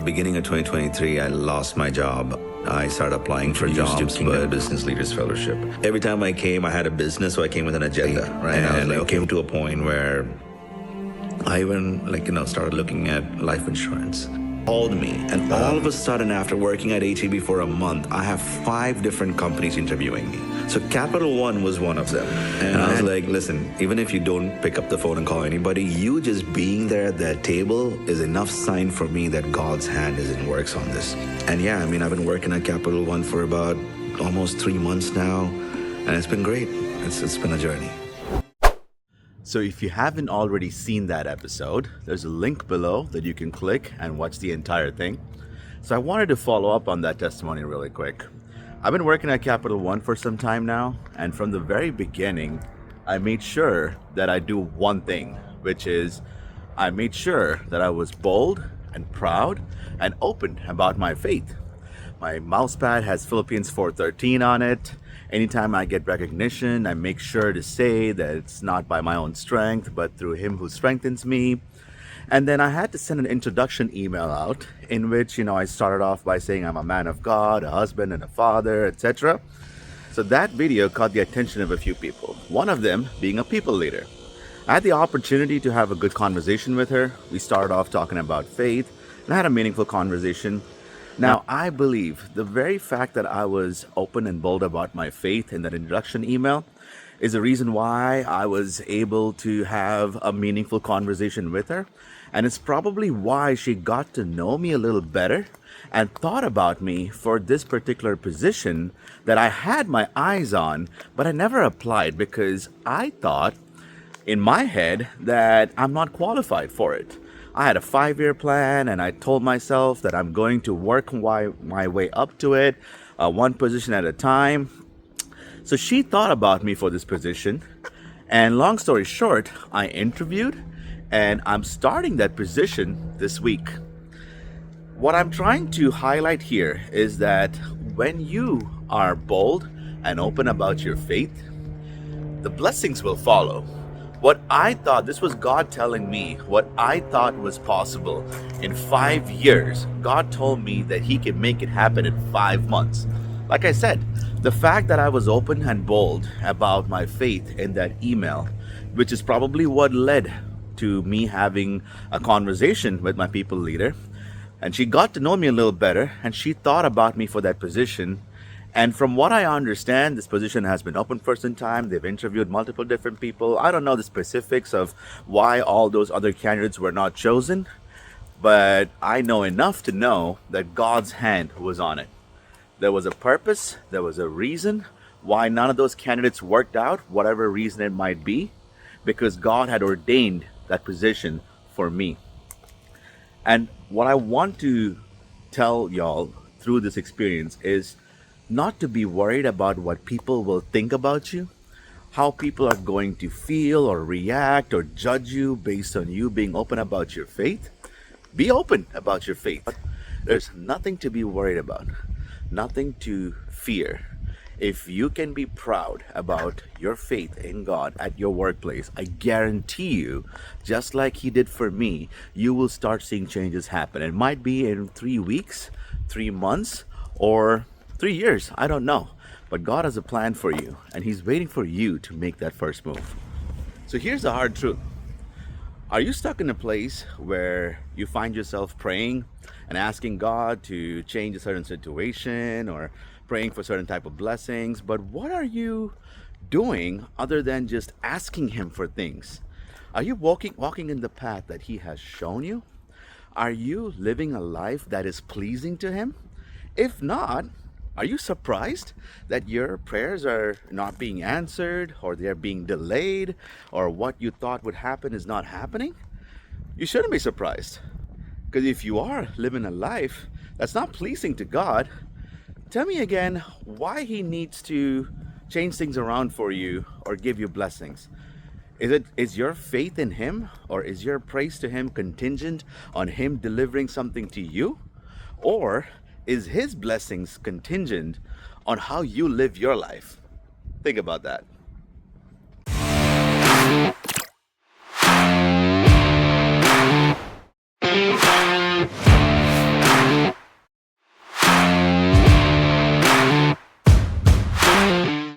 beginning of 2023, I lost my job. I started applying for jobs, Kingdom Business Leaders Fellowship. Every time I came, I had a business, so I came with an agenda, right? And I came to a point where I even, started looking at life insurance. Called me, and all of a sudden, after working at H.T. for a month, I have 5 different companies interviewing me. So Capital One was one of them. And I was like, listen, even if you don't pick up the phone and call anybody, you just being there at that table is enough sign for me that God's hand is in works on this. And yeah, I've been working at Capital One for about almost 3 months now, and it's been great. It's been a journey. So if you haven't already seen that episode, there's a link below that you can click and watch the entire thing. So I wanted to follow up on that testimony really quick. I've been working at Capital One for some time now, and from the very beginning, I made sure that I do one thing, which is I made sure that I was bold and proud and open about my faith. My mousepad has Philippians 4:13 on it. Anytime I get recognition, I make sure to say that it's not by my own strength, but through Him who strengthens me. And then I had to send an introduction email out in which, I started off by saying I'm a man of God, a husband and a father, etc. So that video caught the attention of a few people, one of them being a people leader. I had the opportunity to have a good conversation with her. We started off talking about faith, and I had a meaningful conversation. Now, I believe the very fact that I was open and bold about my faith in that introduction email is the reason why I was able to have a meaningful conversation with her. And it's probably why she got to know me a little better and thought about me for this particular position that I had my eyes on, but I never applied because I thought in my head that I'm not qualified for it. I had a 5-year plan, and I told myself that I'm going to work my way up to it, one position at a time. So she thought about me for this position, and long story short, I interviewed, and I'm starting that position this week. What I'm trying to highlight here is that when you are bold and open about your faith, the blessings will follow. What I thought, this was God telling me, what I thought was possible in 5 years, God told me that He can make it happen in 5 months. Like I said, the fact that I was open and bold about my faith in that email, which is probably what led to me having a conversation with my people leader, and she got to know me a little better, and she thought about me for that position. And from what I understand, this position has been open for some time. They've interviewed multiple different people. I don't know the specifics of why all those other candidates were not chosen, but I know enough to know that God's hand was on it. There was a purpose, there was a reason why none of those candidates worked out, whatever reason it might be, because God had ordained that position for me. And what I want to tell y'all through this experience is not to be worried about what people will think about you, how people are going to feel or react or judge you based on you being open about your faith. Be open about your faith. There's nothing to be worried about, nothing to fear. If you can be proud about your faith in God at your workplace, I guarantee you, just like He did for me, you will start seeing changes happen. It might be in 3 weeks, 3 months, or 3 years, I don't know. But God has a plan for you, and He's waiting for you to make that first move. So here's the hard truth. Are you stuck in a place where you find yourself praying and asking God to change a certain situation or praying for certain type of blessings, but what are you doing other than just asking Him for things? Are you walking in the path that He has shown you? Are you living a life that is pleasing to Him? If not, are you surprised that your prayers are not being answered, or they're being delayed, or what you thought would happen is not happening? You shouldn't be surprised. Because if you are living a life that's not pleasing to God, tell me again why He needs to change things around for you or give you blessings. Is your faith in Him, or is your praise to Him contingent on Him delivering something to you? Or is His blessings contingent on how you live your life? Think about that.